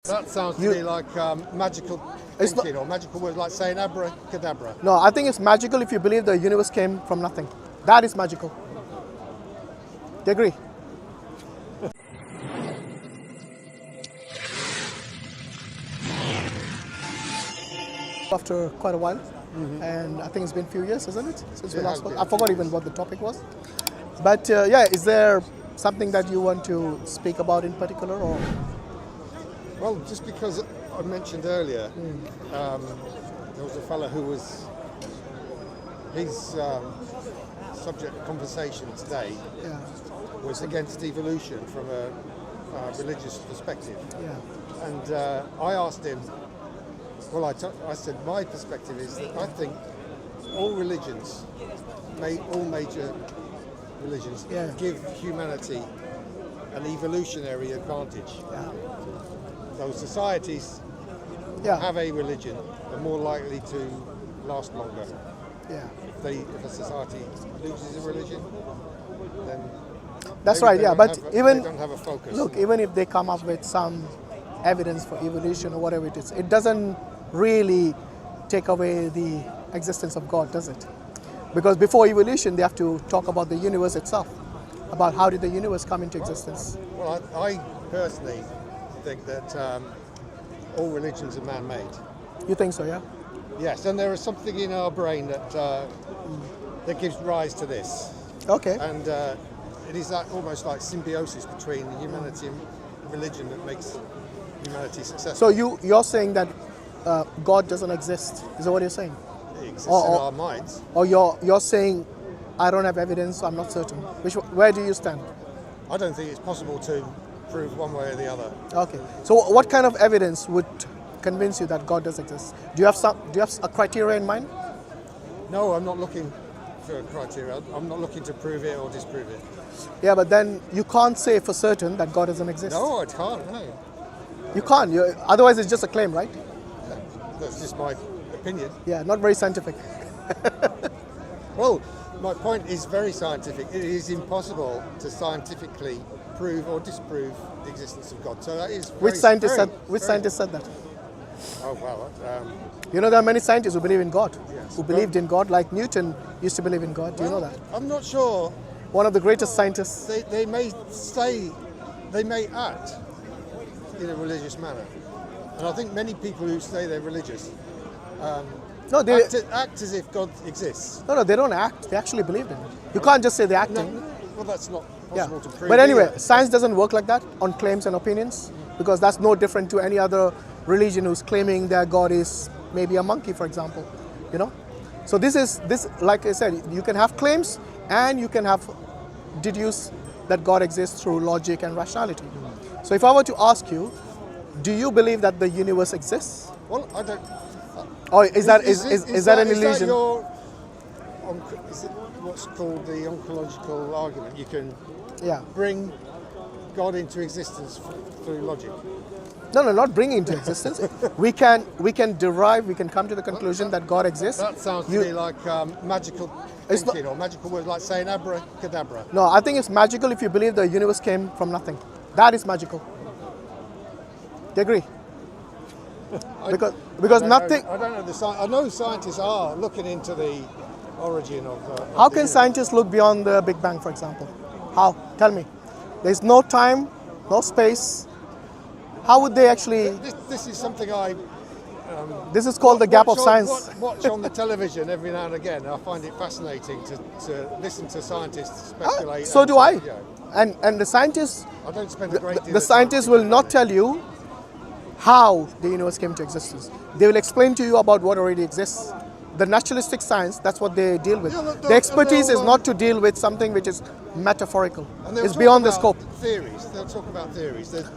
That sounds to me like magical thinking or magical words, like saying abracadabra. No, I think it's magical if you believe the universe came from nothing. That is magical. Do you agree? After quite a while, and I think it's been a few years, isn't it? Since we last spoke. I forgot even what the topic was. But yeah, is there something that you want to speak about in particular, or? Well, just because I mentioned earlier, there was a fellow who was, his subject of conversation today was against evolution from a religious perspective. Yeah. And I asked him, well, I said my perspective is that I think all religions, all major religions, give humanity an evolutionary advantage. Yeah. So societies that have a religion are more likely to last longer. Yeah. If a society loses a religion, then that's right. Yeah, but even they don't have a focus. Look, even if they come up with some evidence for evolution or whatever it is, it doesn't really take away the existence of God, does it? Because before evolution, they have to talk about the universe itself, about how did the universe come into existence. Well, I personally think that all religions are man-made. You think so, yeah? Yes, and there is something in our brain that that gives rise to this. Okay. And it is almost like symbiosis between humanity and religion that makes humanity successful. So you're saying that God doesn't exist? Is that what you're saying? It exists in our minds. Or you're saying, I don't have evidence, so I'm not certain. Where do you stand? I don't think it's possible to prove one way or the other. Okay. So what kind of evidence would convince you that God does exist? Do you have a criteria in mind? No, I'm not looking for a criteria. I'm not looking to prove it or disprove it. Yeah, but then you can't say for certain that God doesn't exist. No, I can't. No. You can't. Otherwise, it's just a claim, right? That's just my opinion. Yeah, not very scientific. Well, my point is very scientific. It is impossible to scientifically prove or disprove the existence of God. So that is Which scientist said that? Oh well. You know, there are many scientists who believe in God, Yes, who believed in God, like Newton used to believe in God. Do you know that? I'm not sure. One of the greatest scientists. They may act in a religious manner, and I think many people who say they're religious act as if God exists. No, they don't act. They actually believe in it. You can't just say they're acting. No, well, that's not possible to prove. But anyway, either. science doesn't work like that on claims and opinions, because that's no different to any other religion who's claiming their God is maybe a monkey, for example. You know, so this like I said, you can have claims and you can have deduce that God exists through logic and rationality. So if I were to ask you, do you believe that the universe exists? Well, I don't. Or is that an illusion? Is that is it what's called the ontological argument? You can bring God into existence through logic. No, not bring into existence. we can derive. We can come to the conclusion that God exists. That sounds to me like magical thinking or magical words, like saying abracadabra. No, I think it's magical if you believe the universe came from nothing. That is magical. Do you agree? Because nothing. I don't know. I know scientists are looking into the origin of. How can scientists look beyond the Big Bang, for example? How? Tell me. There's no time, no space. How would they actually? This is something I. This is called the gap of science. Watch on the television every now and again. I find it fascinating to listen to scientists speculate. So do I. And the scientists. I don't spend a great deal. The scientists will not tell you how the universe came to existence. They will explain to you about what already exists. The naturalistic science, that's what they deal with. The expertise is not to deal with something which is metaphorical. It's beyond the scope. Theories. They'll talk about theories. There's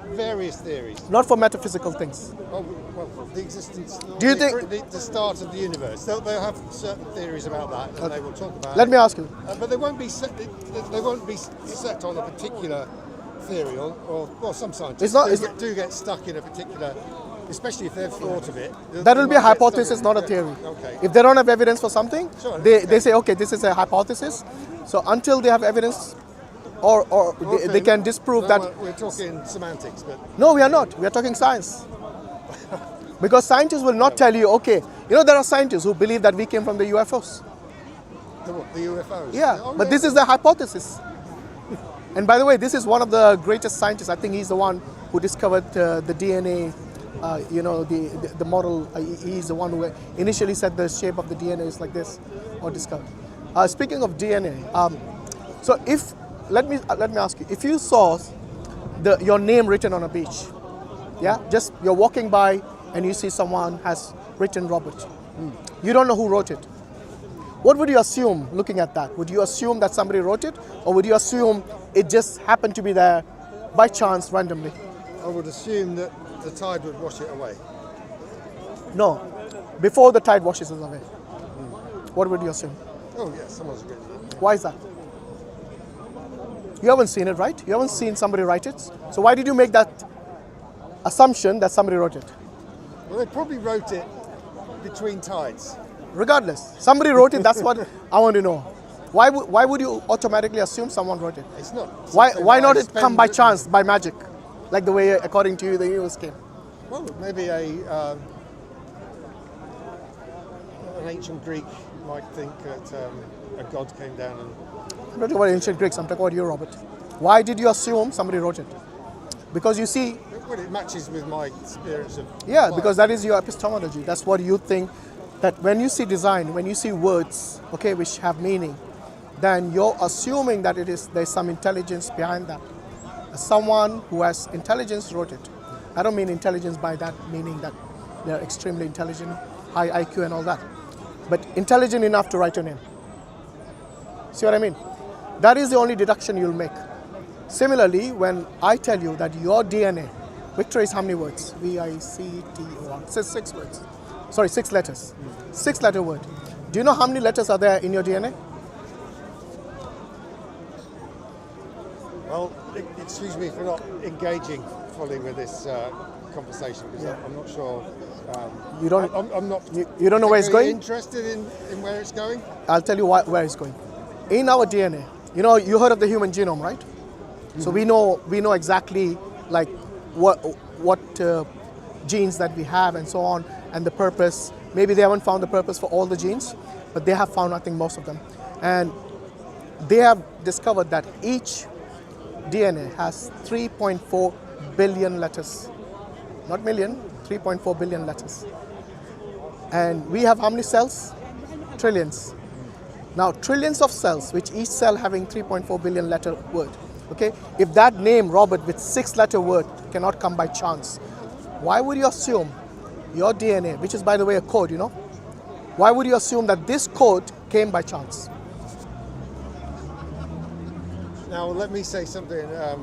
various theories. Not for metaphysical things. Oh, well, the existence. Do you think the start of the universe? They'll have certain theories about that, and they will talk about. Let me ask you. But they won't be set. They won't be set on a particular theory, or some scientists do get stuck in a particular, especially if they've thought of it. That will be a hypothesis, not a theory. Okay. If they don't have evidence for something, sure, they say, okay, this is a hypothesis. So until they have evidence, or they can disprove No, that. we're talking semantics, but No, we are not. We are talking science. Because scientists will not tell you, okay, you know, there are scientists who believe that we came from the UFOs. the UFOs. Yeah, Oh, but this is the hypothesis. And by the way, this is one of the greatest scientists. I think he's the one who discovered the DNA, you know, the model. He's the one who initially said the shape of the DNA is like this, or discovered. Speaking of DNA, so if let me ask you, if you saw your name written on a beach, yeah, just you're walking by and you see someone has written Robert, you don't know who wrote it. What would you assume looking at that? Would you assume that somebody wrote it, or would you assume it just happened to be there by chance, randomly? I would assume that the tide would wash it away. No, before the tide washes it away. What would you assume? Oh yes, someone's written it. Why is that? You haven't seen it, right? You haven't seen somebody write it. So why did you make that assumption that somebody wrote it? Well, they probably wrote it between tides. Regardless, somebody wrote it. That's what I want to know. Why would you automatically assume someone wrote it? It's not. Why something not I it come by spend- chance, by magic, like the way according to you the universe came? Well, maybe an ancient Greek might think that a god came down and. I'm not talking about ancient Greeks. I'm talking about you, Robert. Why did you assume somebody wrote it? Because you see, Well, it matches with my experience of. yeah, life. because that is your epistemology. That's what you think. That when you see design, when you see words, okay, which have meaning, then you're assuming that there's some intelligence behind that. Someone who has intelligence wrote it. I don't mean intelligence by that meaning that they're extremely intelligent, high IQ and all that, but intelligent enough to write your name. See what I mean? That is the only deduction you'll make. Similarly, when I tell you that your DNA, Victor is how many words? VICTOR. It says 6 words. Sorry, 6 letters. 6-letter word. Do you know how many letters are there in your DNA? Well, excuse me for not engaging fully with this conversation because I'm not sure. You don't. I'm not. You don't know where it's particularly going? Interested in where it's going? I'll tell you where it's going. In our DNA, you know, you heard of the human genome, right? Mm-hmm. So we know exactly like what genes that we have and so on, and the purpose. Maybe they haven't found the purpose for all the genes, but they have found, I think, most of them. And they have discovered that each DNA has 3.4 billion letters. Not million, 3.4 billion letters. And we have how many cells? Trillions. Now, trillions of cells, which each cell having 3.4 billion letter word. Okay? If that name, Robert, with 6-letter word cannot come by chance, why would you assume your DNA, which is, by the way, a code, you know? Why would you assume that this code came by chance? Now, let me say something that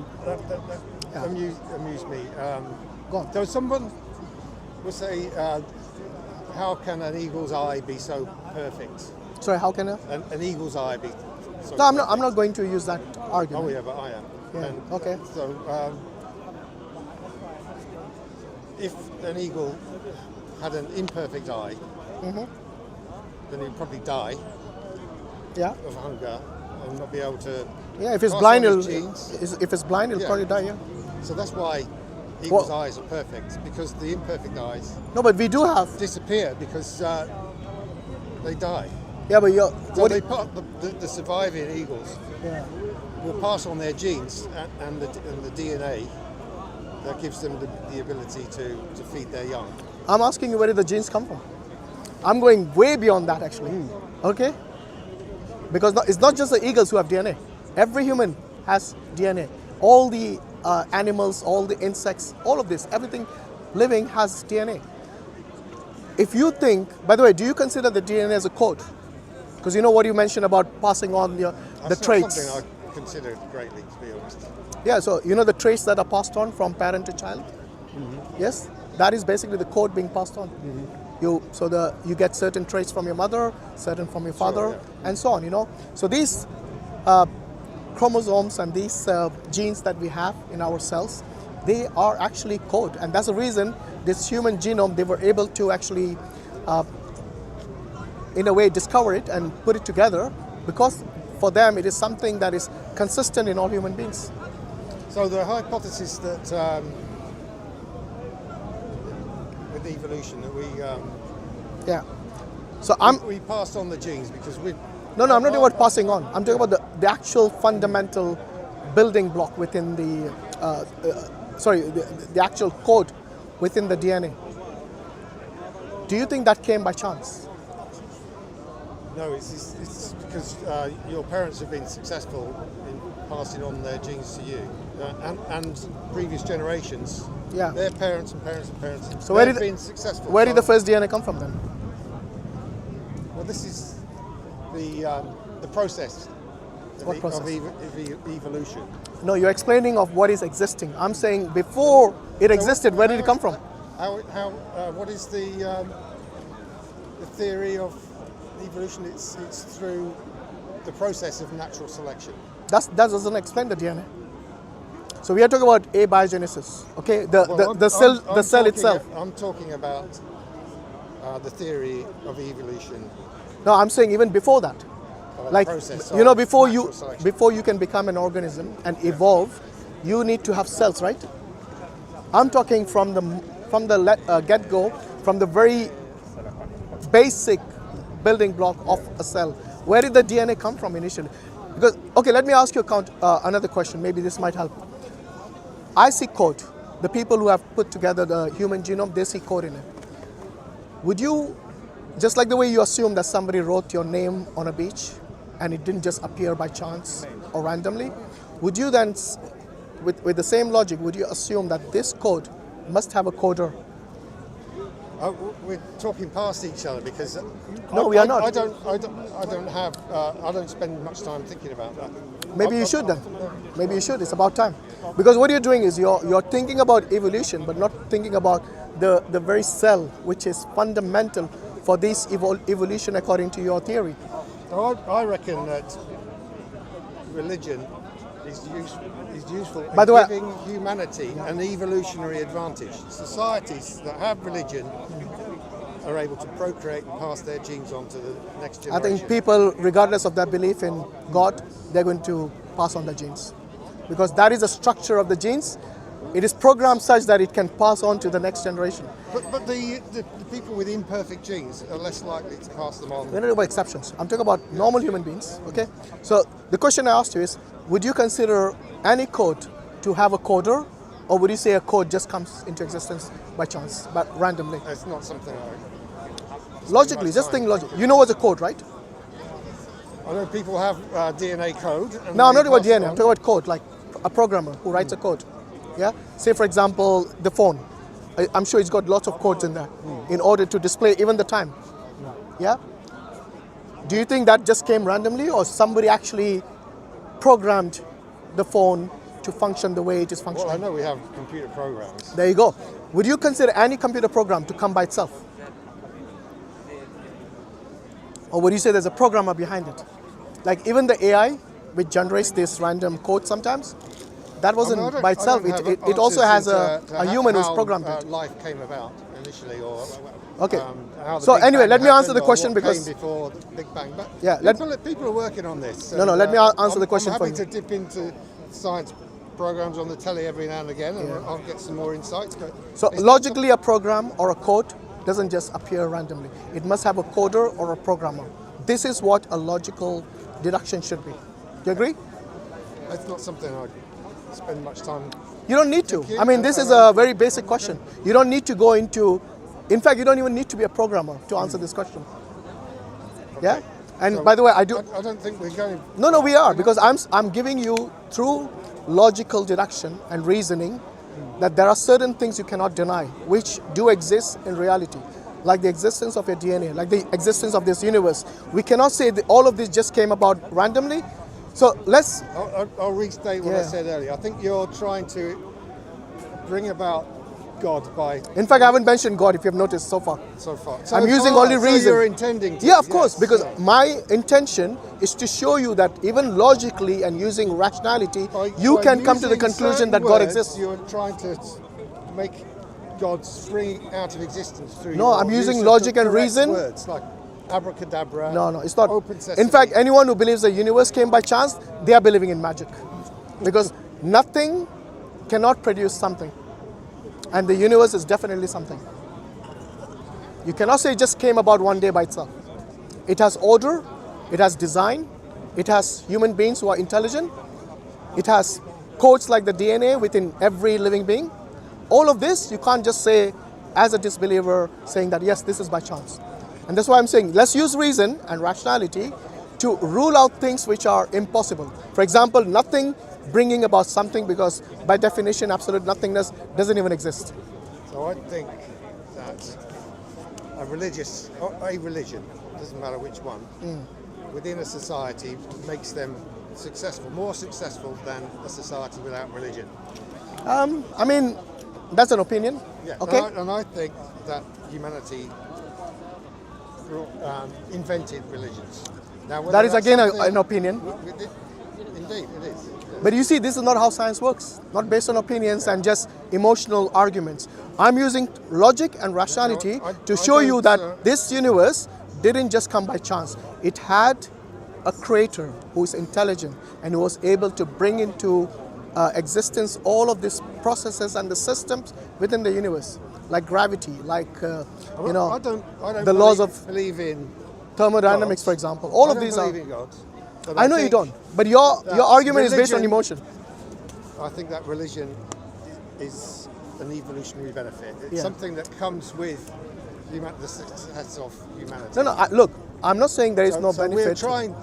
amused me. Go on. So someone will say, how can an eagle's eye be so perfect? Sorry, how can I? An eagle's eye be so No, I'm not going to use that argument. Oh, yeah, but I am. Yeah, And okay. So, if an eagle had an imperfect eye, then he'd probably die Yeah. of hunger and not be able to. Yeah, if it's pass blind, on it'll, his genes. if it's blind, it'll Yeah. probably die, yeah. So that's why eagles' Well- eyes are perfect, because the imperfect eyes No, but we do have, disappear because they die. yeah, but you're, So what, they put the surviving eagles yeah. will pass on their genes and the DNA that gives them the ability to feed their young. I'm asking you where did the genes come from? I'm going way beyond that, actually. Okay? Because it's not just the eagles who have DNA. Every human has DNA. All the animals, all the insects, all of this, everything living has DNA. If you think, by the way, do you consider the DNA as a code? Because you know what you mentioned about passing on the That's traits. not something I consider greatly, to be honest. Yeah, so you know the traits that are passed on from parent to child? Yes? That is basically the code being passed on. You get certain traits from your mother, certain from your father, yeah. and so on, you know. So these chromosomes and these genes that we have in our cells, they are actually code. And that's the reason this human genome, they were able to actually, in a way, discover it and put it together, because for them it is something that is consistent in all human beings. So the hypothesis that with evolution that Yeah. So we pass on the genes because we. No, I'm not talking about passing on. I'm talking about the actual fundamental building block within the, the actual code within the DNA. Do you think that came by chance? No, it's because your parents have been successful in passing on their genes to you, and previous generations. Yeah. Their parents and parents and parents. So where did been successful. Where did the first DNA come from then? Well, this is the process. What process? Of evolution. No, you're explaining of what is existing. I'm saying before it existed, where did it come from? What is the theory of evolution? It's through the process of natural selection. That doesn't explain the DNA. So we are talking about abiogenesis, okay? The cell itself. I'm talking about the theory of evolution. No, I'm saying even before that. Like, you know, before you can become an organism and evolve, you need to have cells, right? I'm talking from the get-go, from the very basic building block of a cell. Where did the DNA come from initially? Because, okay, let me ask you another question. Maybe this might help. I see code. The people who have put together the human genome, they see code in it. Would you, just like the way you assume that somebody wrote your name on a beach and it didn't just appear by chance or randomly, would you then, with the same logic, would you assume that this code must have a coder? We're talking past each other because no, we are not. I don't spend much time thinking about that. Maybe you should then. Maybe you should. It's about time. Because what you're doing is you're thinking about evolution, but not thinking about the very cell, which is fundamental for this evolution according to your theory. I reckon that religion is useful By in the way, giving humanity an evolutionary advantage. Societies that have religion are able to procreate and pass their genes on to the next generation. I think people, regardless of their belief in God, they're going to pass on their genes. Because that is the structure of the genes. It is programmed such that it can pass on to the next generation. But the people with imperfect genes are less likely to pass them on. We're not talking about exceptions. I'm talking about normal human beings, okay? So the question I asked you is, would you consider any code to have a coder, or would you say a code just comes into existence by chance, but randomly? It's not something Logically, just think logically. You know what's a code, right? I know people have DNA code. No, I'm not talking about DNA. I'm talking about code, like a programmer who writes a code. Yeah. Say, for example, the phone. I'm sure it's got lots of codes in there in order to display even the time. Yeah. Do you think that just came randomly, or somebody actually programmed the phone to function the way it is functioning? Well, I know we have computer programs. There you go. Would you consider any computer program to come by itself? Or would you say there's a programmer behind it? Like even the AI, which generates this random code sometimes, that wasn't by itself. It also has a human who's programmed it. Life came about initially, or okay. So anyway, let me answer the question because before the Big Bang. But yeah, people are working on this. No, let me answer the question for you. I'm happy to dip into science programs on the telly every now and again, and I'll get some more insights. But so logically, a program or a code doesn't just appear randomly. It must have a coder or a programmer. This is what a logical deduction should be. Do you agree? That's not something I spend much time. You don't need to. I mean, this is a very basic question. You don't need to go into. In fact, you don't even need to be a programmer to answer this question. Okay. Yeah. And so, by the way, I don't think we're going. No, we are, because I'm giving you through logical deduction and reasoning that there are certain things you cannot deny, which do exist in reality, like the existence of your DNA, like the existence of this universe. We cannot say that all of this just came about randomly. So let's. I'll restate what I said earlier. I think you're trying to bring about God by. In fact, I haven't mentioned God, if you have noticed so far. So I'm using only reason. So you're intending to. Yeah, of course, because my intention is to show you that even logically and using rationality, you can come to the conclusion that God exists. You're trying to make God spring out of existence through. No, I'm using logic and reason. Words, like abracadabra. No, it's not. Open sesame. In fact, anyone who believes the universe came by chance, they are believing in magic. Because nothing cannot produce something. And the universe is definitely something. You cannot say it just came about one day by itself. It has order, it has design, it has human beings who are intelligent, it has codes like the DNA within every living being. All of this, you can't just say as a disbeliever saying that, yes, this is by chance. And that's why I'm saying, let's use reason and rationality to rule out things which are impossible. For example, nothing bringing about something, because by definition, absolute nothingness doesn't even exist. So I think that a religion, doesn't matter which one, within a society makes them successful, more successful than a society without religion. I mean, that's an opinion. Yeah. Okay. And I think that humanity invented religions. Now, That is again an opinion. Indeed, it is. But you see, this is not how science works. Not based on opinions and just emotional arguments. I'm using logic and rationality to show you that this universe didn't just come by chance. It had a creator who is intelligent and who was able to bring into existence all of these processes and the systems within the universe, like gravity, like I don't the laws of believe in thermodynamics, for example. All of these are. in gods, but I know you don't, but your argument is based on emotion. I think that religion is an evolutionary benefit. It's something that comes with the success of humanity. No, look, I'm not saying there is no benefit. We're trying.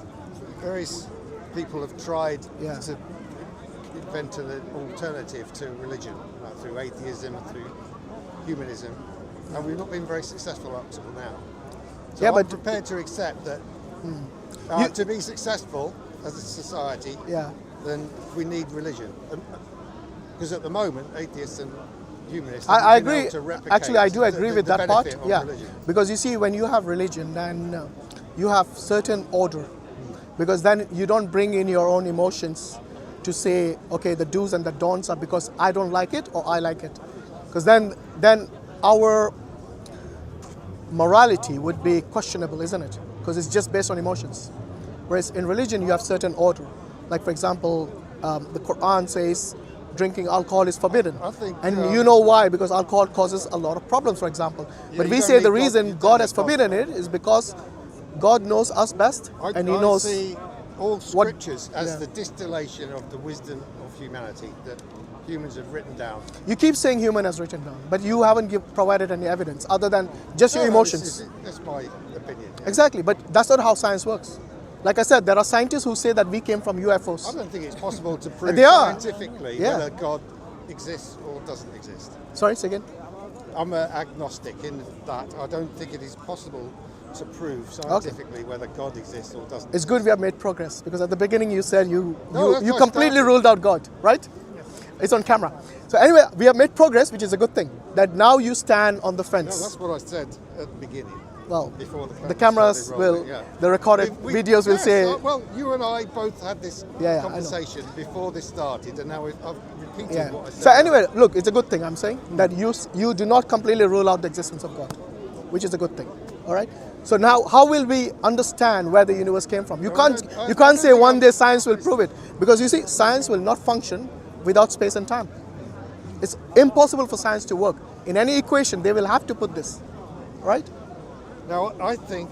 Various people have tried to invent an alternative to religion through atheism, through humanism, and we've not been very successful up till now. So I'm prepared to accept that to be successful as a society, then we need religion. Because at the moment, atheists and humanists I have been agree. able to replicate Actually, I do agree with that part. Yeah, religion. because you see, when you have religion, then you have certain order. Because then you don't bring in your own emotions to say, okay, the do's and the don'ts are because I don't like it or I like it. Because then our morality would be questionable, isn't it? Because it's just based on emotions. Whereas in religion, you have certain order. Like, for example, the Quran says drinking alcohol is forbidden. And you know why? Because alcohol causes a lot of problems, for example. But we say the reason God has forbidden it is because God knows us best, and He knows. I see all scriptures as the distillation of the wisdom of humanity that humans have written down. You keep saying human has written down, but you haven't provided any evidence other than just your emotions. That's my opinion. Yeah. Exactly, but that's not how science works. Like I said, there are scientists who say that we came from UFOs. I don't think it's possible to prove scientifically whether God exists or doesn't exist. Sorry, say again? I'm an agnostic in that I don't think it is possible to prove scientifically whether God exists or doesn't. It's good we have made progress, because at the beginning you said you completely ruled out God, right? It's on camera. So anyway, we have made progress, which is a good thing. That now you stand on the fence. No, that's what I said at the beginning. Well, before the cameras will, the recorded videos will say. Well, you and I both had this conversation before this started, and now I've repeated what I said. So anyway, look, it's a good thing I'm saying, that you do not completely rule out the existence of God, which is a good thing. All right. So now, how will we understand where the universe came from? You can't say one day science will prove it, because you see, science will not function without space and time. It's impossible for science to work. In any equation, they will have to put this, right? Now, I think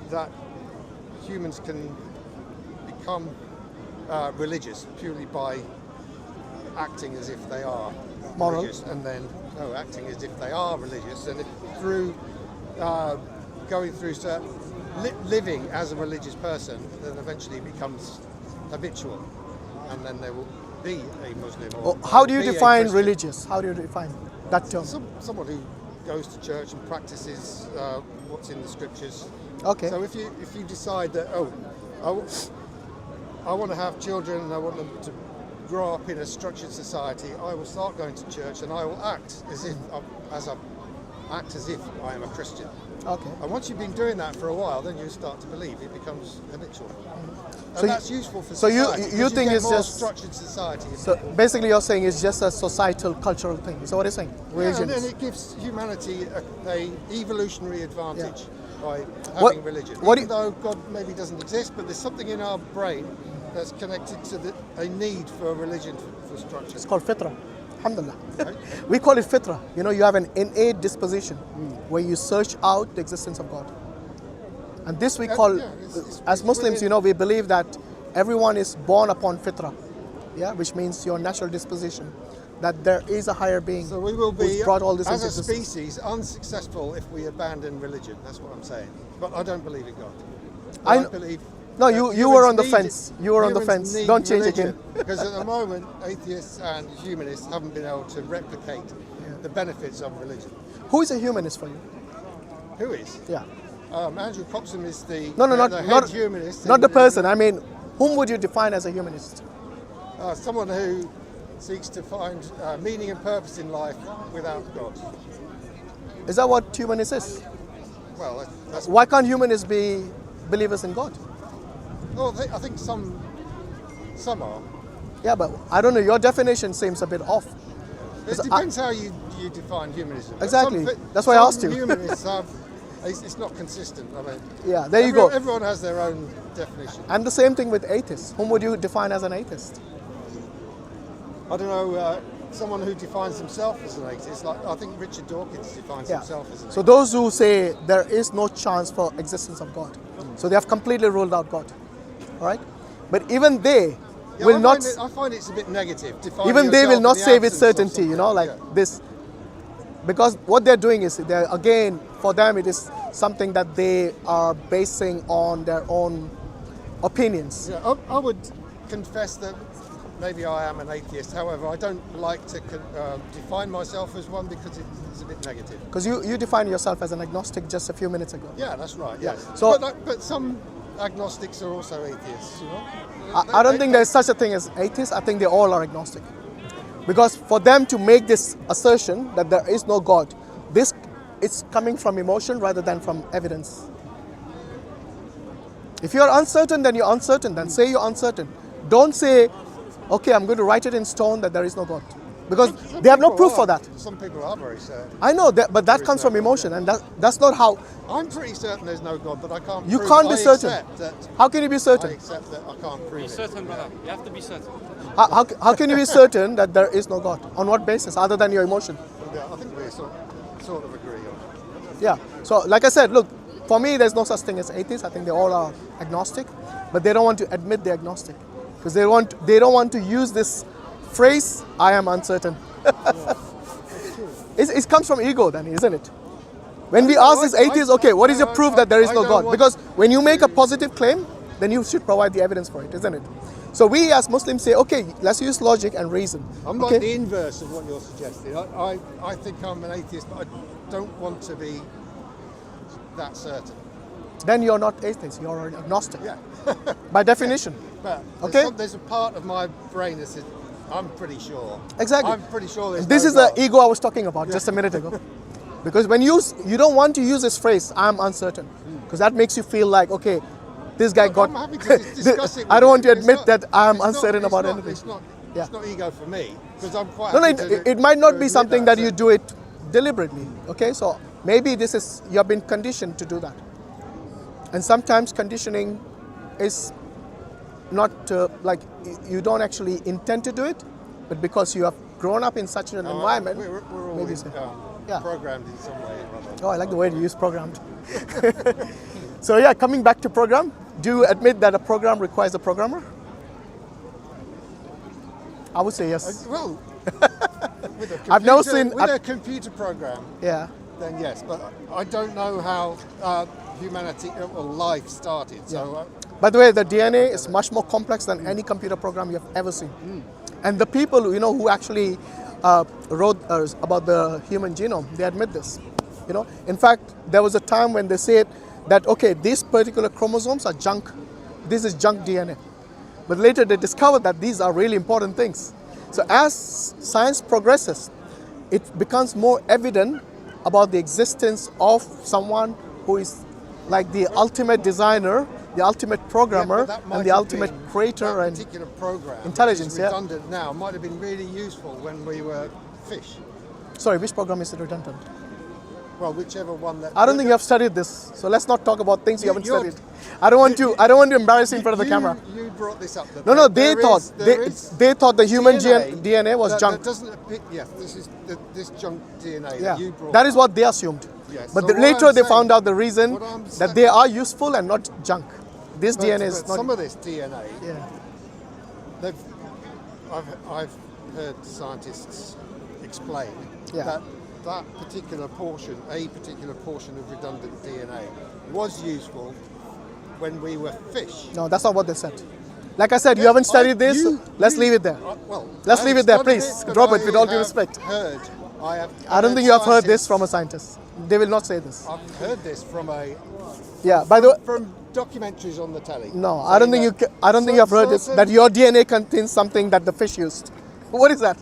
that humans can become religious purely by acting as if they are religious, and then acting as if they are religious, and through going through living as a religious person, then eventually it becomes habitual, and then there will be a Muslim. Or how do you define religious? How do you define that term? Someone who goes to church and practices what's in the scriptures. Okay. So if you decide that I want to have children and I want them to grow up in a structured society, I will start going to church and I will act as if I am a Christian. Okay. And once you've been doing that for a while, then you start to believe it becomes habitual. And so that's useful for so society. you think it's just structured society. So basically, you're saying it's just a societal, cultural thing. Is that what you're saying? Yeah, and then it gives humanity a evolutionary advantage. by What- having religion. what do Even though God maybe doesn't exist, but there's something in our brain that's connected to a need for a religion for structure. It's called fitra. Alhamdulillah. Right? We call it fitra. You know, you have an innate disposition where you search out the existence of God. And this we call, as Muslims, you know, we believe that everyone is born upon fitra, yeah, which means your natural disposition, that there is a higher being So we will who's be, brought all this as into a existence. species, unsuccessful if we abandon religion. That's what I'm saying. But I don't believe in God. I I kn- believe. No, that you were on the humans fence. You were on the humans fence. need Don't change religion, again. Because at the moment, atheists and humanists haven't been able to replicate the benefits of religion. Who is a humanist for you? Who is? Yeah. Andrew Coxon is the, No, the head humanist. not the person. I mean, whom would you define as a humanist? Someone who seeks to find meaning and purpose in life without God. Is that what humanist is? Well, that's. Why can't humanists be believers in God? Well, I think some are. Yeah, but I don't know. Your definition seems a bit off. It depends how you define humanism. Exactly. Some That's why I asked you. Humanists have. It's not consistent. I mean. Yeah, there you go. Everyone has their own definition. And the same thing with atheists. Whom would you define as an atheist? I don't know. Someone who defines himself as an atheist, like I think Richard Dawkins defines Yeah. himself as an So atheist. those who say there is no chance for existence of God, so they have completely ruled out God. All right, but even they Yeah, will not. I find it's a bit negative. defining Even they will yourself not in the say with absence of certainty. You know, something. like Yeah. this, because what they're doing is they're again for them it is something that they are basing on their own opinions. Yeah, I would confess that maybe I am an atheist. However, I don't like to define myself as one because it's a bit negative. Because you define yourself as an agnostic just a few minutes ago. Yeah, that's right. Yeah. Yes. So- but some agnostics are also atheists. You know. I don't think there's such a thing as atheists. I think they all are agnostic. Because for them to make this assertion that there is no God, this it's coming from emotion rather than from evidence. If you're uncertain, then you're uncertain. Then say you're uncertain. Don't say, okay, I'm going to write it in stone that there is no God. Because Some they have no people proof are. for that. Some people are very certain. I know that, but that There is comes no from God, emotion, yeah. and that's not how. I'm pretty certain there's no God, but I can't. You prove can't it. be I certain. accept that. How can you be I certain? accept that I can't prove Be it. certain, brother. You have to be certain. How can you be certain that there is no God? On what basis, other than your emotion? Yeah, I think we sort of agree on. Yeah. So, like I said, look, for me, there's no such thing as atheists. I think they all are agnostic, but they don't want to admit they're agnostic because they don't want to use this phrase, "I am uncertain." It comes from ego, then, isn't it? When we ask these atheists, okay, what is your proof that there is no God? Because when you make a positive claim, then you should provide the evidence for it, isn't it? So we as Muslims say, okay, let's use logic and reason. I'm okay? like the inverse of what you're suggesting. I think I'm an atheist, but I don't want to be that certain. Then you're not atheist, you're an agnostic. Yeah. By definition. But Okay. there's a part of my brain that says, I'm pretty sure. Exactly. I'm pretty sure there's This no is the God. ego I was talking about just a minute ago. Because when you don't want to use this phrase, I'm uncertain, because that makes you feel like, okay, this guy got. I'm happy to discuss it. I don't want to It's admit not- that I'm it's not- uncertain it's about not- anything. It's not, Yeah. it's not ego for me, because I'm quite No, happy to it might not to be admit something that you so- do it deliberately. Okay, so maybe this is you have been conditioned to do that, and sometimes conditioning is not like you don't actually intend to do it, but because you have grown up in such an environment. We're all maybe so. Yeah. programmed in some way or other. Oh, I like the way you use programmed. So yeah, coming back to program, do you admit that a program requires a programmer? I would say yes. Well, with a I've never computer- seen- with a computer program, Yeah. then yes, but I don't know how humanity or life started. So By the way, the DNA is much more complex than any computer program you have ever seen. And the people who actually wrote about the human genome, they admit this. In fact, there was a time when they said that okay, these particular chromosomes are junk. This is junk DNA. But later they discovered that these are really important things. So as science progresses, it becomes more evident about the existence of someone who is like the ultimate designer, the ultimate programmer, yeah, but that might and the have ultimate been- creator that and particular program, intelligence, which yeah. is redundant now, might have been really useful when we were fish. sorry, which program is redundant? Well, whichever one that. I don't think you have studied this, so let's not talk about things you haven't You're- studied. I don't want to embarrass you in front of the camera. You brought this up. that No, there they thought the human DNA DNA was that junk. doesn't appear, yes, this junk DNA Yeah, that you brought. that is what they assumed. Yes, But so the, what later I'm they saying- found out the reason what I'm that saying- they are useful and not junk. This But- DNA is but not. some of this DNA. Yeah. I've heard scientists explain Yeah. that a particular portion of redundant DNA was useful when we were fish. No, that's not what they said. Like I said, you haven't studied this. Let's leave it there. Well, Let's I leave haven't it there, studied please. but Drop it I with all due have respect. I don't think you have heard this from a scientist. They will not say this. I've heard this from Yeah. By the way, from documentaries on the telly. no, I don't think you. I don't think you have heard this. That your DNA contains something that the fish used. What is that?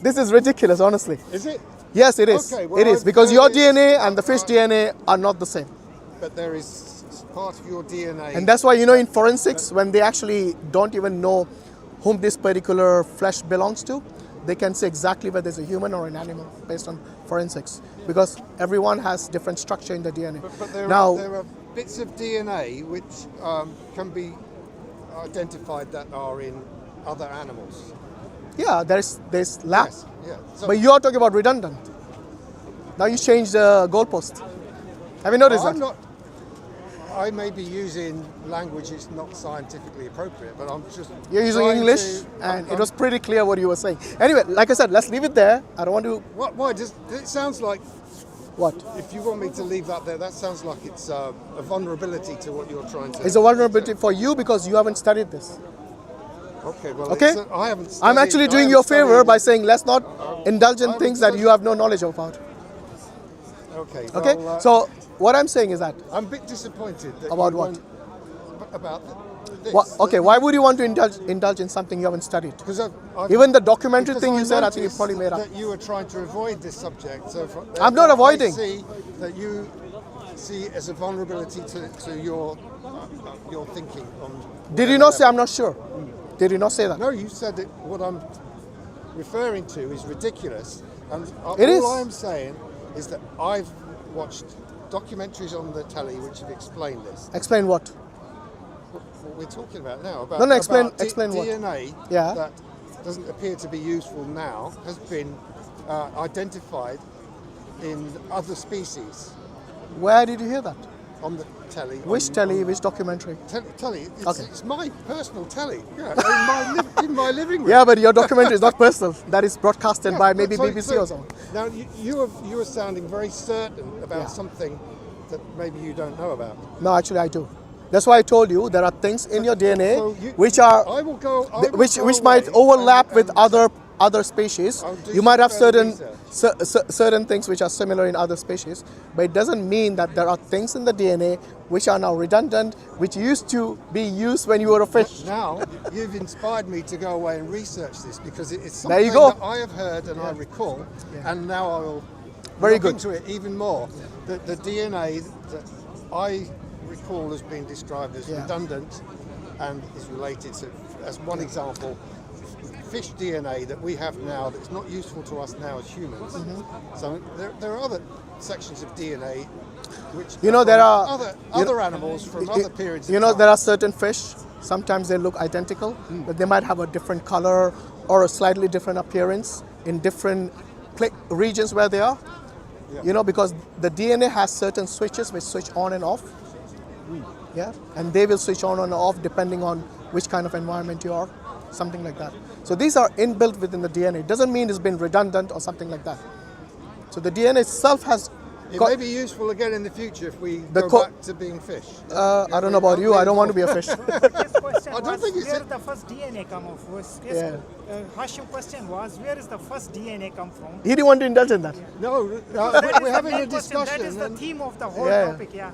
This is ridiculous, honestly. Is it? Yes, it is. Okay, well, It is I've because heard your it- DNA and the fish DNA are not the same. But there is part of your DNA. And that's why, you know, in forensics, when they actually don't even know whom this particular flesh belongs to, they can say exactly whether it's a human or an animal based on forensics, because everyone has different structure in the DNA. But there Now, are bits of DNA which can be identified that are in other animals. yeah, there's lab, Yes, yeah. So but you're talking about redundant. Now you changed the goalpost. Have you noticed I'm that? not. I may be using language that's not scientifically appropriate, but I'm just. You're using trying English, to- and I'm- it was pretty clear what you were saying. Anyway, like I said, let's leave it there. I don't want to. What? Why? It sounds like What? if you want me to leave that there, that sounds like it's a vulnerability to what you're trying to. It's a vulnerability for you because you haven't studied this. Okay. Well, Okay? I haven't. I'm studied- actually I doing haven't you a favor studied by it. saying let's not indulge in things that you have no knowledge about. Okay. Okay? Well, So what I'm saying is that I'm a bit disappointed that About you what? won't- About this. okay, why would you want to indulge in something you haven't studied? Because Even the documentary because thing you I said, I think you noticed probably made up. that you were trying to avoid this subject. So I'm not avoiding. I see that you see it as a vulnerability to your thinking on. Did you not say I'm not sure? Did you not say that? No, you said that what I'm referring to is ridiculous, and It is. all I'm saying is that I've watched documentaries on the telly which have explained this. Explain what? What we're talking about now about, No, explain- about explain what? DNA Yeah. that doesn't appear to be useful now has been identified in other species Where did you hear that? on the telly. Which telly, which documentary? Telly. It's, Okay. it's my personal telly. Yeah, in my living room. Yeah, but your documentary is not personal. That is broadcasted Yeah, by but maybe so- BBC so or something. Now you are sounding very certain about Yeah. something that maybe you don't know about. No, actually I do. That's why I told you there are things in your DNA So you- which are I will go. I will which go might away overlap with and- other species. I'll do You might have some further certain things which are similar in other species, but it doesn't mean that there are things in the DNA which are now redundant, which used to be used when you were a fish. Now you've inspired me to go away and research this because it's There something you go. that I have heard and I recall, and now I will Very look good. into it even more. The DNA that I recall as being described as Yeah. redundant and is related to, as one example, fish DNA that we have now that's not useful to us now as humans. Mm-hmm. So there are other sections of DNA which You know, there are- other animals from other periods. You of know, time. there are certain fish, sometimes they look identical, but they might have a different color or a slightly different appearance in different regions where they are. Yeah. You know, because the DNA has certain switches which switch on and off. Yeah, and they will switch on and off depending on which kind of environment you are, something like that. So these are inbuilt within the DNA. It doesn't mean it's been redundant or something like that. So the DNA itself has It got, may be useful again in the future if we The go back to being fish. I don't know about you, I don't want to be a fish. His question I don't was, think it's where a- the first DNA come of? Yeah. Hashim question was, where is the first DNA come from? He didn't want to indulge in that. No, That is we're the having a main question. discussion. That is the and theme of the whole Yeah. topic. Yeah.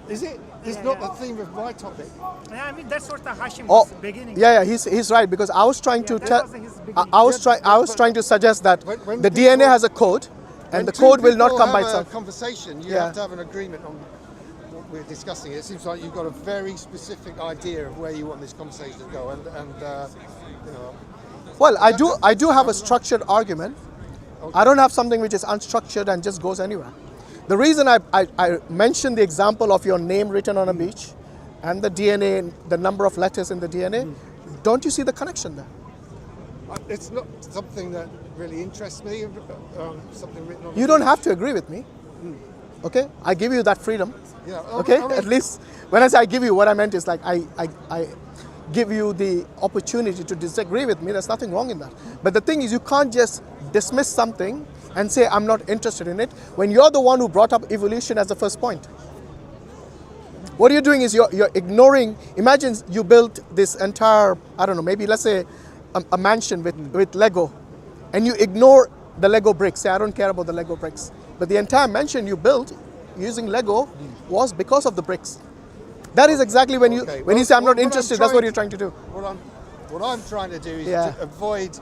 is it? It's Yeah, not yeah. the theme of my topic. Yeah, I mean that's what the Hashim Oh, was beginning. yeah, he's right because I was trying to that tell. was his I beginning. was Yeah, I was but- trying to suggest that when the people- DNA has a code, and When the two code will not people come by have itself. a conversation, you Yeah. have to have an agreement on what we're discussing. It seems like you've got a very specific idea of where you want this conversation to go, and you know. Well, I do have a structured argument, I don't have something which is unstructured and just goes anywhere. The reason I mentioned the example of your name written on a beach and the DNA, the number of letters in the DNA, don't you see the connection there? It's not something that really interests me. Something written on. You don't have to agree with me. Okay, I give you that freedom. Yeah. Okay, at least when I say I give you, what I meant is like I give you the opportunity to disagree with me. There's nothing wrong in that. But the thing is, you can't just dismiss something and say I'm not interested in it when you're the one who brought up evolution as the first point. What you're doing is you're ignoring. Imagine you built this entire, I don't know, maybe let's say a mansion with Lego, and you ignore the Lego bricks. Say I don't care about the Lego bricks, but the entire mansion you built using Lego was because of the bricks. That is exactly when you say I'm not interested. That's what you're trying to do. What I'm trying to do is to avoid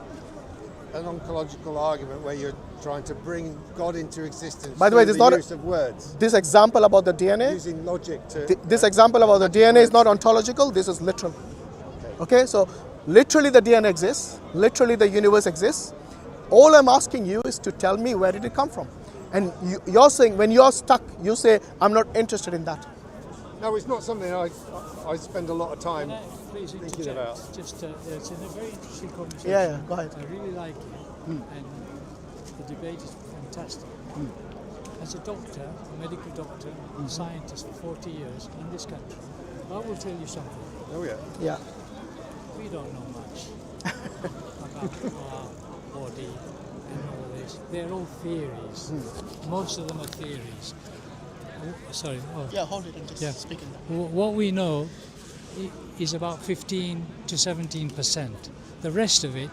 an ontological argument where you're trying to bring God into existence. By the way, there's not use of words. This example about the DNA. Using logic to. This example about the DNA is not ontological. This is literal. Okay, so literally the DNA exists. Literally the universe exists. All I'm asking you is to tell me where did it come from. And you're saying, when you're stuck, you say, I'm not interested in that. No, it's not something I spend a lot of time Please thinking about. Just, it's a very interesting conversation. Yeah, go ahead. I really like it, and the debate is fantastic. As a doctor, a medical doctor, scientist for 40 years in this country, I will tell you something. Oh yeah. Yeah. We don't know much about our body and all this. They're all theories. Most of them are theories. Sorry. Oh. Yeah, hold it and just speak in that. What we know is about 15 to 17%. The rest of it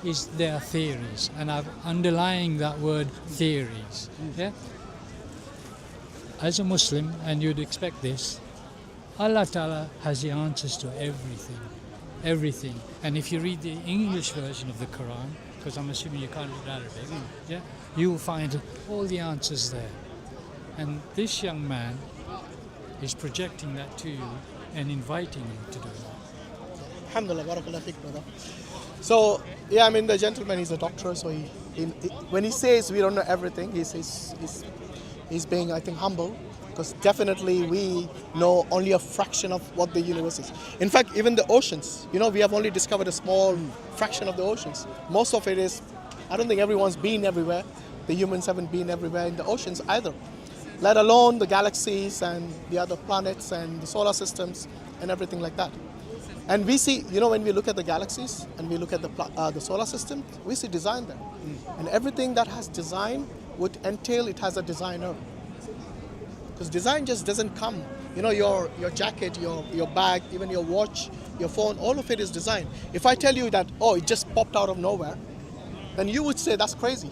is their theories, and I'm underlying that word theories. Yeah. As a Muslim, and you'd expect this, Allah Ta'ala has the answers to everything. Everything. And if you read the English version of the Quran, because I'm assuming you can't read Arabic, yeah, you will find all the answers there. And this young man is projecting that to you and inviting you to do that. Alhamdulillah, barakallah fik, brother. So, yeah, I mean, the gentleman is a doctor, so when he says we don't know everything, he's being, I think, humble, because definitely we know only a fraction of what the universe is. In fact, even the oceans, we have only discovered a small fraction of the oceans. Most of it is, I don't think everyone's been everywhere. The humans haven't been everywhere in the oceans either, let alone the galaxies and the other planets and the solar systems and everything like that. And we see, when we look at the galaxies and we look at the solar system, we see design there. And everything that has design would entail it has a designer. Because design just doesn't come. Your jacket, your bag, even your watch, your phone, all of it is design. If I tell you that, it just popped out of nowhere, then you would say that's crazy.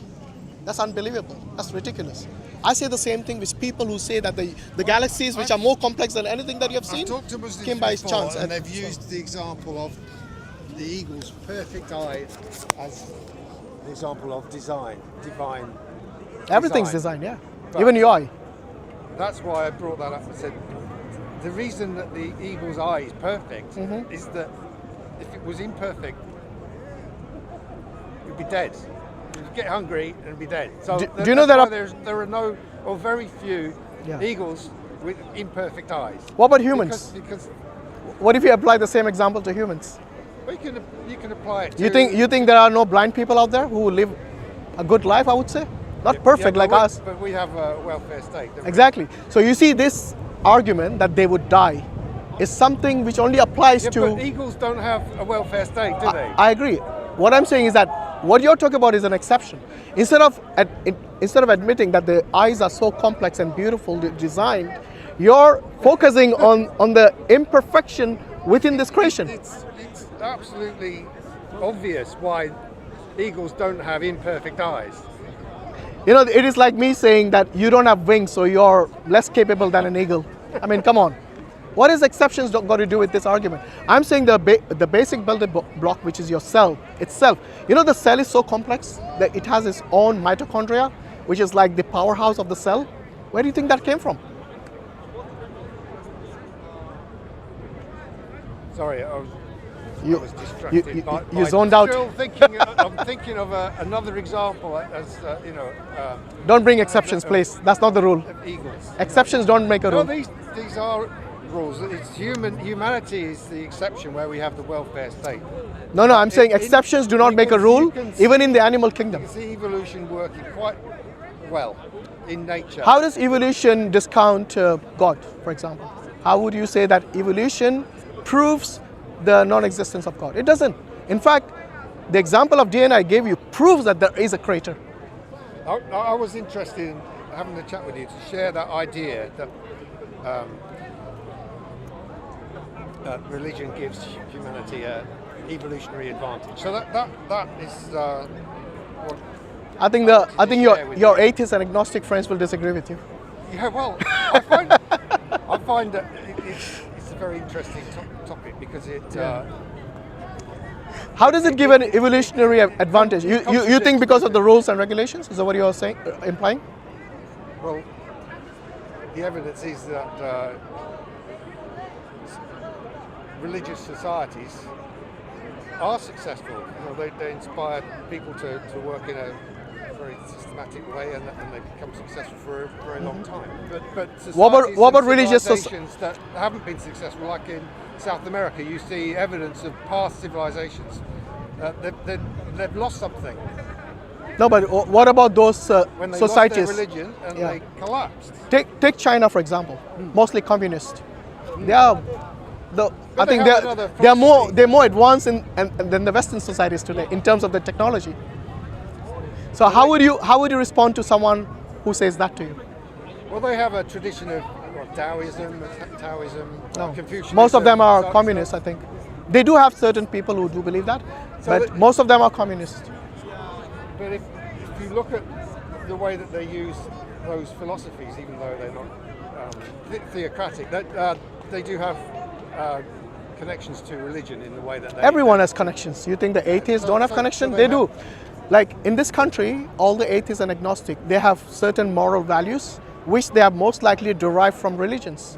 That's unbelievable. That's ridiculous. I say the same thing with people who say that the galaxies, which are more complex than anything that you have seen, I've talked to Muslims came by before, chance. and they've used the example of the eagle's perfect eye as the example of divine. Everything's design, yeah. But even your eye. That's why I brought that up and said the reason that the eagle's eye is perfect is that if it was imperfect, it would be dead. You'd get hungry and be dead. So do you know that there are no or very few eagles with imperfect eyes? What about humans? Because what if you apply the same example to humans? you can apply it. You think there are no blind people out there who live a good life? I would say not perfect like us. But we have a welfare state. Exactly. So you see, this argument that they would die is something which only applies to. But eagles don't have a welfare state, do they? I agree. What I'm saying is that what you're talking about is an exception. Instead of admitting that the eyes are so complex and beautiful designed, you're focusing on the imperfection within this creation. It's absolutely obvious why eagles don't have imperfect eyes. It is like me saying that you don't have wings, so you're less capable than an eagle. I mean, come on. What is exceptions got to do with this argument? I'm saying the basic building block, which is your cell itself. The cell is so complex that it has its own mitochondria, which is like the powerhouse of the cell. Where do you think that came from? Sorry, I was distracted. You zoned out. Still I'm thinking of another example as Don't bring exceptions, please. That's not the rule. of eagles. Exceptions don't make a No, rule. these are rules. It's humanity is the exception where we have the welfare state. No, I'm saying exceptions do not make a rule, You can see- even in the animal kingdom. You can see evolution working quite well in nature. How does evolution discount God, for example? How would you say that evolution proves the non-existence of God? It doesn't. In fact, the example of DNA I gave you proves that there is a creator. I was interested in having a chat with you to share that idea that religion gives humanity an evolutionary advantage. So that is what I think your atheist and agnostic friends will disagree with you. Yeah, well, I find that it's a very interesting topic because it. How does it give an evolutionary advantage? You think because of the rules and regulations? Is that what you are saying, implying? Well, the evidence is that religious societies are successful. They inspire people to work in a very systematic way, and they become successful for a very long time. But societies What about and religious civilizations that haven't been successful, like in South America, you see evidence of past civilizations. They've lost something No, but what about those when they societies? lost their religion and Yeah. they collapsed. Take China, for example, mostly communist. They are I But think they have another they're more advanced than the Western societies today in terms of the technology. So how would you respond to someone who says that to you? Well, they have a tradition of Taoism, Confucianism. Most of them are communists, I think. They do have certain people who do believe that, but most of them are communists. But if you look at the way that they use those philosophies, even though they're not theocratic, that they do have connections to religion in the way that they. Everyone has connections. You think the atheists don't have connections? They do. Like in this country, all the atheists and agnostic, they have certain moral values which they are most likely derived from religions.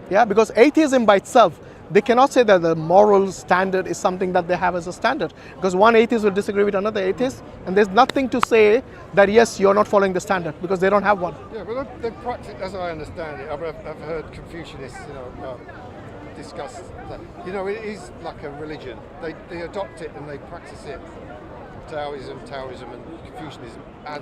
Yeah, because atheism by itself, they cannot say that the moral standard is something that they have as a standard. Because one atheist will disagree with another atheist, and there's nothing to say that yes, you're not following the standard because they don't have one. Yeah, but they practice, as I understand it, I've heard Confucianists, discuss that. It is like a religion. They adopt it and they practice it. Taoism, and Confucianism as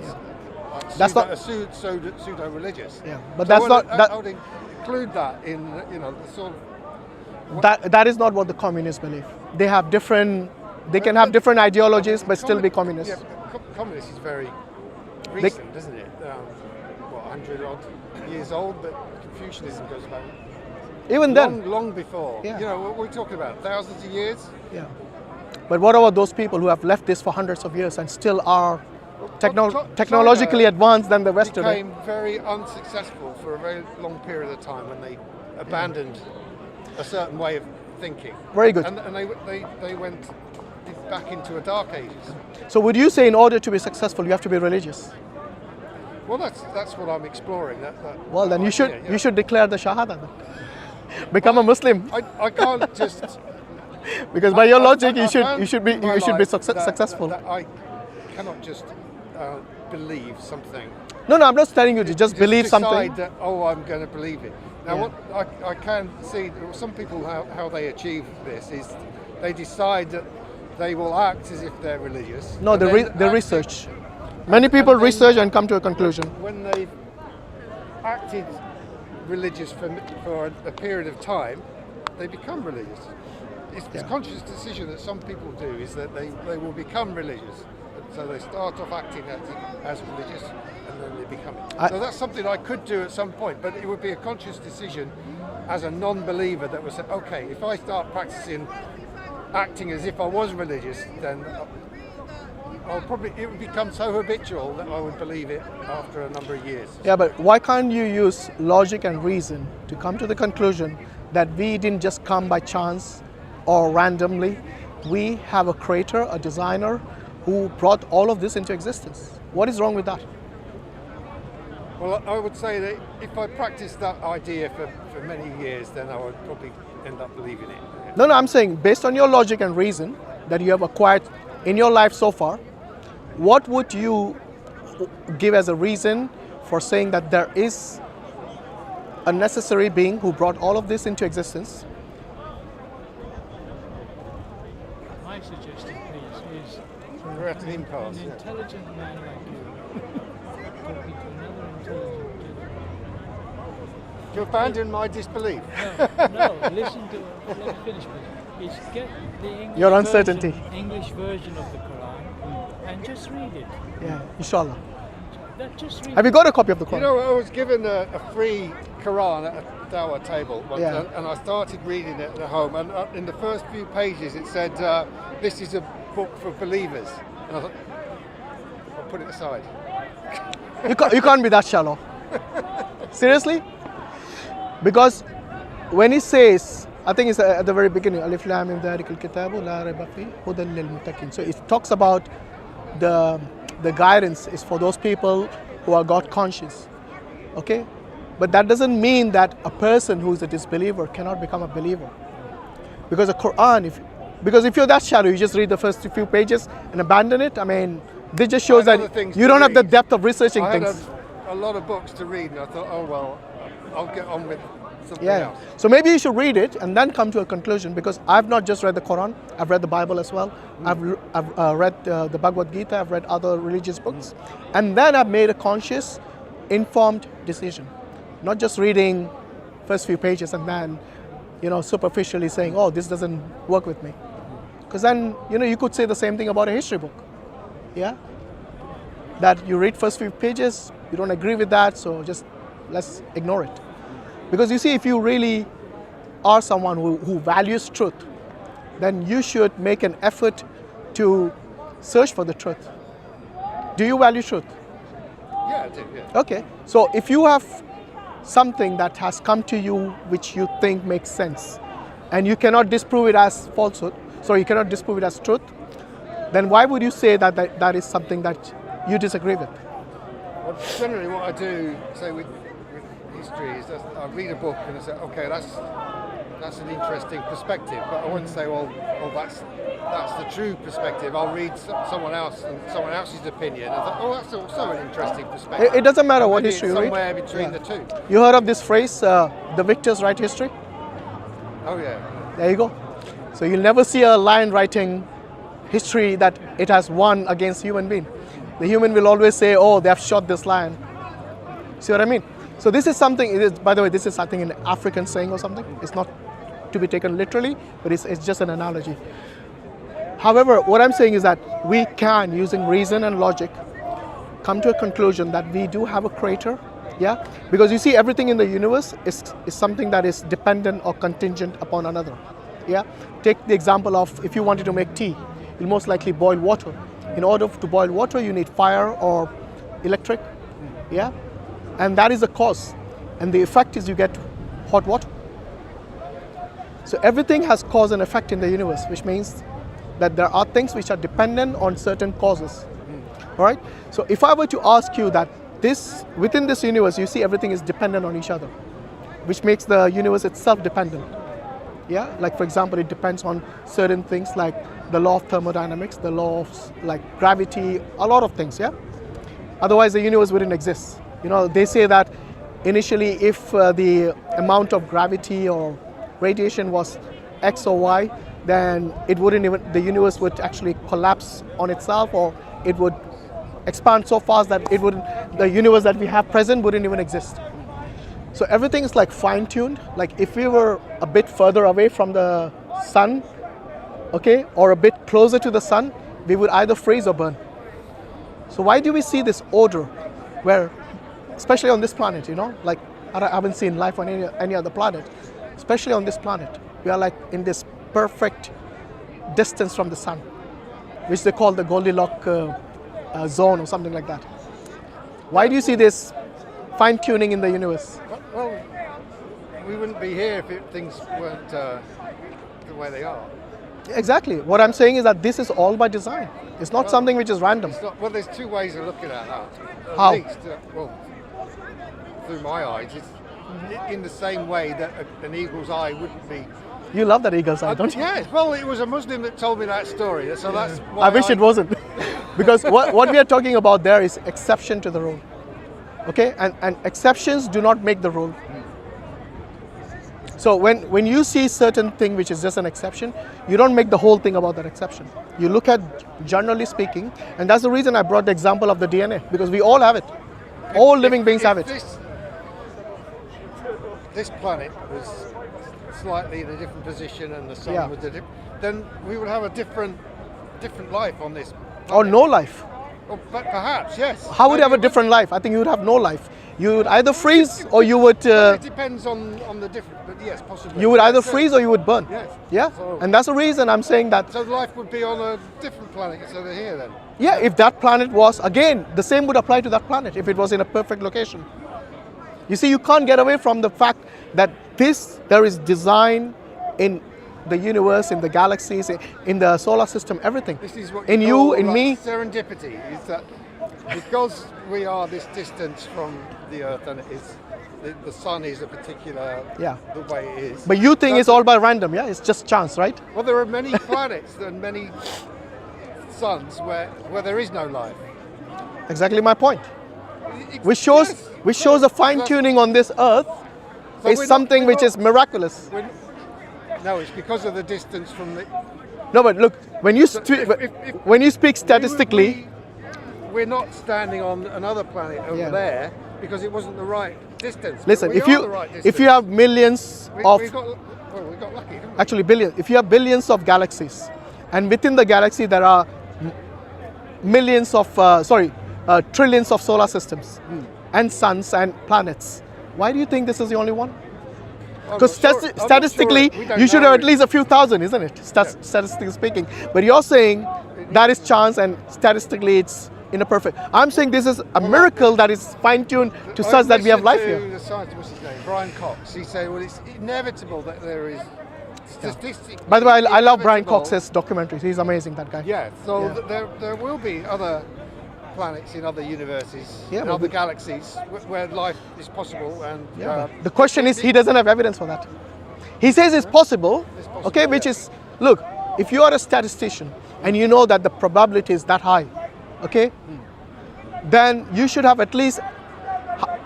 That's not pseudo-religious. Yeah, but that's not I would include that in the sort of. That is not what the communists believe. They have different. They can have different ideologies, but still be communists. Yeah, communist is very recent, isn't it? 100 odd years old, but Confucianism goes back. Even then, long before. Yeah. What we're talking about, thousands of years. yeah. But what about those people who have left this for hundreds of years and still are technologically advanced than the West today? Became very unsuccessful for a very long period of time when they abandoned a certain way of thinking. Very good. And they went back into a dark ages. So would you say in order to be successful, you have to be religious? Well, that's what I'm exploring. Well, then idea, you should declare the Shahada then. Become a Muslim. I can't just. Because by your logic, you should be that successful. I cannot just believe something. No, I'm not telling you to just believe decide something. that, I'm going to believe it. Now, Yeah. what I can see, some people how they achieve this is they decide that they will act as if they're religious. No, and then they act- research. Many people then- research and come to a conclusion. When they've acted religious for a period of time, they become religious. It's a conscious decision that some people do is that they will become religious. So they start off acting as religious and then they become it. So that's something I could do at some point, but it would be a conscious decision as a non-believer that would say, okay, if I start practicing acting as if I was religious, then it would become so habitual that I would believe it after a number of years. Yeah, but why can't you use logic and reason to come to the conclusion that we didn't just come by chance or randomly? We have a creator, a designer, who brought all of this into existence. What is wrong with that? Well, I would say that if I practiced that idea for many years, then I would probably end up believing it. No, I'm saying based on your logic and reason that you have acquired in your life so far, what would you give as a reason for saying that there is a necessary being who brought all of this into existence? My suggestion, please, is We're at an impasse. an yeah. intelligent man like you talking to another intelligent gentleman. To abandon my disbelief. No, listen to let me finish, please. Is get the English Your uncertainty. English version of the Quran and just read it. Yeah, inshallah. Just read Have you got a copy of the Quran? You know, I was given a free Quran at a Dawah table once, Yeah. and I started reading it at home, and in the first few pages it said, this is a book for believers. And I thought, I'll put it aside. You can't be that shallow. Seriously? Because when he says, I think it's at the very beginning, Alif Lam Mim Dhalikal Kitabu La Raiba Fi Hudan Lil Muttaqin. So it talks about the guidance is for those people who are God conscious. Okay? But that doesn't mean that a person who is a disbeliever cannot become a believer. Because the Quran, because if you're that shallow, you just read the first few pages and abandon it. I mean, this just shows I had other that things you to don't have the read. depth of researching I had things. a lot of books to read, and I thought, oh well, I'll get on with something Yeah. else. So maybe you should read it and then come to a conclusion, because I've not just read the Quran, I've read the Bible as well. I've read the Bhagavad Gita, I've read other religious books. And then I've made a conscious, informed decision. Not just reading first few pages and then, superficially saying, oh, this doesn't work with me. Because then, you could say the same thing about a history book. Yeah? That you read first few pages, you don't agree with that, so just let's ignore it. Because you see, if you really are someone who values truth, then you should make an effort to search for the truth. Do you value truth? Yeah, I do, yeah. Okay. So if you have something that has come to you which you think makes sense, and you cannot disprove it as falsehood, so you cannot disprove it as truth, then why would you say that is something that you disagree with? Well, generally what I do, say with history, is that I read a book and I say, okay, that's an interesting perspective, but I wouldn't say, well, that's the true perspective. I'll read someone else and someone else's opinion, and I thought, oh, that's also an interesting perspective. It doesn't matter what Maybe history it's you read. somewhere between Yeah. the two. You heard of this phrase, the victors write history? Oh yeah. There you go. So you'll never see a lion writing history that it has won against human being. The human will always say, oh, they have shot this lion. See what I mean? So this is something, by the way, this is I think an African saying or something. It's not to be taken literally, but it's just an analogy. However, what I'm saying is that we can, using reason and logic, come to a conclusion that we do have a creator. Yeah? Because you see, everything in the universe is something that is dependent or contingent upon another. Yeah? Take the example of if you wanted to make tea, you'll most likely boil water. In order to boil water, you need fire or electric. Yeah? And that is the cause. And the effect is you get hot water. So everything has cause and effect in the universe, which means that there are things which are dependent on certain causes. All right? So if I were to ask you that within this universe, you see everything is dependent on each other, which makes the universe itself dependent. Yeah? Like for example, it depends on certain things like the law of thermodynamics, the law of like gravity, a lot of things, yeah? Otherwise the universe wouldn't exist. They say that initially if the amount of gravity or radiation was X or Y, then the universe would actually collapse on itself, or it would expand so fast that the universe that we have present wouldn't even exist. So everything is like fine-tuned. Like if we were a bit further away from the sun, okay, or a bit closer to the sun, we would either freeze or burn. So why do we see this order where, especially on this planet, like I haven't seen life on any other planet, especially on this planet, we are like in this perfect distance from the sun, which they call the Goldilocks zone or something like that. Why do you see this fine-tuning in the universe? Well, we wouldn't be here if things weren't the way they are. Exactly. What I'm saying is that this is all by design. It's not something which is random. Well, there's two ways of looking at that. How? At least, through my eyes, it's in the same way that an eagle's eye wouldn't be You love that eagle eye, don't you? Yeah, well, it was a Muslim that told me that story, so that's why I wish it wasn't. Because what we are talking about there is exception to the rule. Okay? And exceptions do not make the rule. So when you see certain thing which is just an exception, you don't make the whole thing about that exception. You look at, generally speaking, and that's the reason I brought the example of the DNA, because we all have it. All living beings have it. This planet was slightly in a different position and the sun Yeah. was then we would have a different life on this planet. Or no life. Well, but perhaps, yes. How would you have a Maybe it different life? I think you would have no life. You would either freeze or you would it depends on the different, but yes, possibly. you would either So- freeze or you would burn. Yes. Yeah, So- and that's the reason I'm saying that. So life would be on a different planet instead of here then. Yeah, if that planet was, again, the same would apply to that planet if it was in a perfect location. You see, you can't get away from the fact that there is design in the universe, in the galaxies, in the solar system, everything. This is what In you, call, in like, me. serendipity is that because we are this distance from the Earth and the sun is a particular Yeah. the way it is. But you think So- it's all by random, yeah? It's just chance, right? Well, there are many planets and many suns where there is no life. Exactly my point. It- Which shows, yes, which shows a fine tuning on this Earth So is we're not- something we're which not- is miraculous. No, it's because of the distance from the. No, but look, when you if- when you speak statistically, we're not standing on another planet over Yeah. there because it wasn't the right distance. But listen, we if are you the right if distance. you have millions we of got lucky, didn't we? actually billions, if you have billions of galaxies, and within the galaxy there are millions of trillions of solar systems and suns and planets, why do you think this is the only one? I'm Because not sure- I'm not statistically, sure. We don't you should know have at it. least a few thousand, isn't it? Statistically speaking. But you're saying that is chance, and statistically it's imperfect. I'm saying this is a miracle that is fine-tuned to such that we have life listened here. to the scientist, what's his name? Brian Cox. He said, well, it's inevitable that there is statistics. By the way, I love Brian Cox's documentaries. He's amazing, that guy. Yeah, so Yeah. there will be other planets in other universes, Yeah, in but other we- galaxies where life is possible. And Yeah, but the question is, he doesn't have evidence for that. He says it's possible, possible, okay, which yeah. is, look, if you are a statistician and you know that the probability is that high, okay, then you should have at least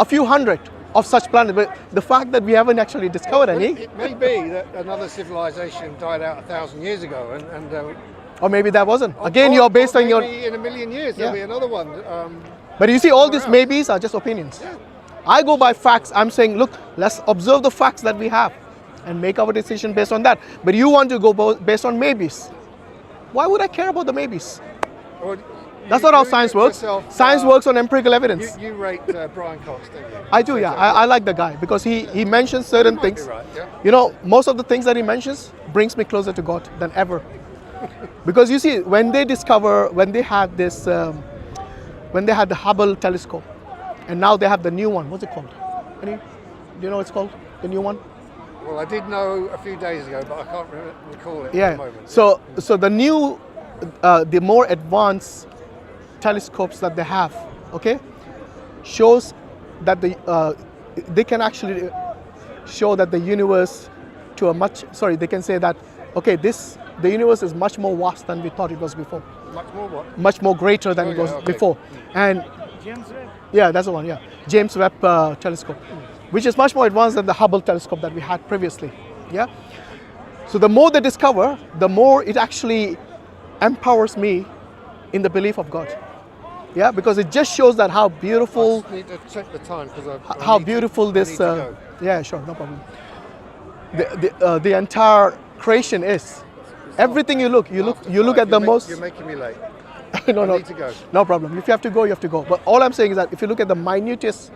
a few hundred of such planets. But the fact that we haven't actually discovered Well, any, it may be that another civilization died out 1,000 years ago, and or maybe that wasn't. Again, you're based on your. maybe in a million years there'll Yeah. be another one. But you see, all these somewhere maybes are just opinions. I go by facts. I'm saying, look, let's observe the facts that we have and make our decision based on that. But you want to go based on maybes. Why would I care about the maybes? Or That's you- not how you science works. yourself, Science works on empirical evidence. You rate Brian Cox, don't you? I do, yeah. I like the guy because he mentions certain might be things. right, yeah. You know, most of the things that he mentions brings me closer to God than ever. Because you see, when they had this, when they had the Hubble telescope, and now they have the new one. What's it called? Do you know what it's called? The new one? Well, I did know a few days ago, but I can't recall it at the Yeah. moment. So the new, the more advanced telescopes that they have, okay, shows that they can actually show that the universe to a much. Sorry, they can say that okay, the universe is much more vast than we thought it was before. Much more what? Much more greater than Oh, it yeah, was okay. before. And James Webb. yeah, that's the one. Yeah, James Webb telescope, which is much more advanced than the Hubble telescope that we had previously. Yeah. So the more they discover, the more it actually empowers me in the belief of God. Yeah, because it just shows that how I beautiful, just need to check the time because how beautiful this. Yeah, sure, no problem. The entire creation is. Everything you look at the most. You're making me late. no, I no, need to go. no problem. If you have to go, you have to go. But all I'm saying is that if you look at the minutest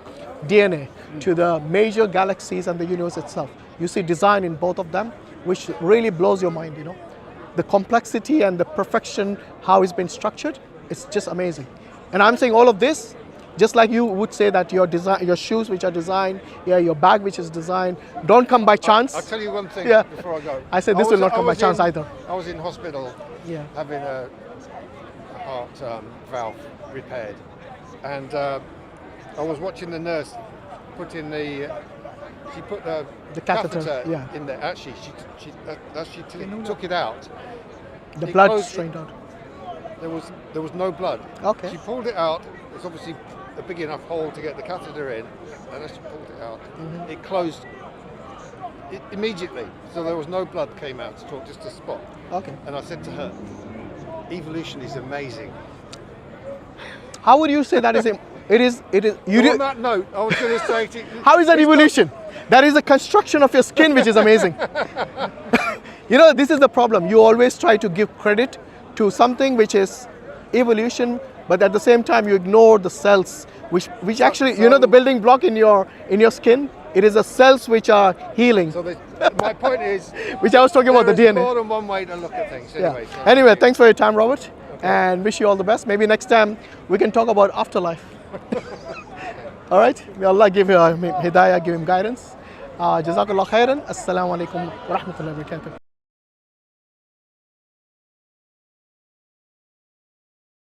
DNA to the major galaxies and the universe itself, you see design in both of them, which really blows your mind. You know, the complexity and the perfection, how it's been structured, it's just amazing. And I'm saying all of this, just like you would say that your shoes which are designed, yeah, your bag which is designed, don't come by chance. I'll tell you one thing Yeah. before I go. I said this will not come by chance either. I was in hospital Yeah. having a heart valve repaired, and I was watching the nurse put in the she put The catheter, yeah. in there. Actually, as she took it out, The it blood closed- strained out. there was no blood. Okay. She pulled it out. There's obviously a big enough hole to get the catheter in, and as she pulled it out, it closed immediately. So there was no blood came out at all, just a spot. Okay. And I said to her, "Evolution is amazing." How would you say that is? It is. You. On that note, I was going to say to you, How is that evolution? That is the construction of your skin, which is amazing. You know, this is the problem. You always try to give credit to something which is evolution, but at the same time you ignore the cells, which actually, you know, the building block in your skin. It is the cells which are healing, So my point is, which I was talking about the there is DNA. more than one way to look at things. Anyway, Yeah. so Anyway, thanks for your time, Robert, and wish you all the best. Maybe next time we can talk about afterlife. All right. May Allah give him hidayah, give him guidance. Jazakallah khairan. Assalamu alaikum wa rahmatullahi wa barakatuh.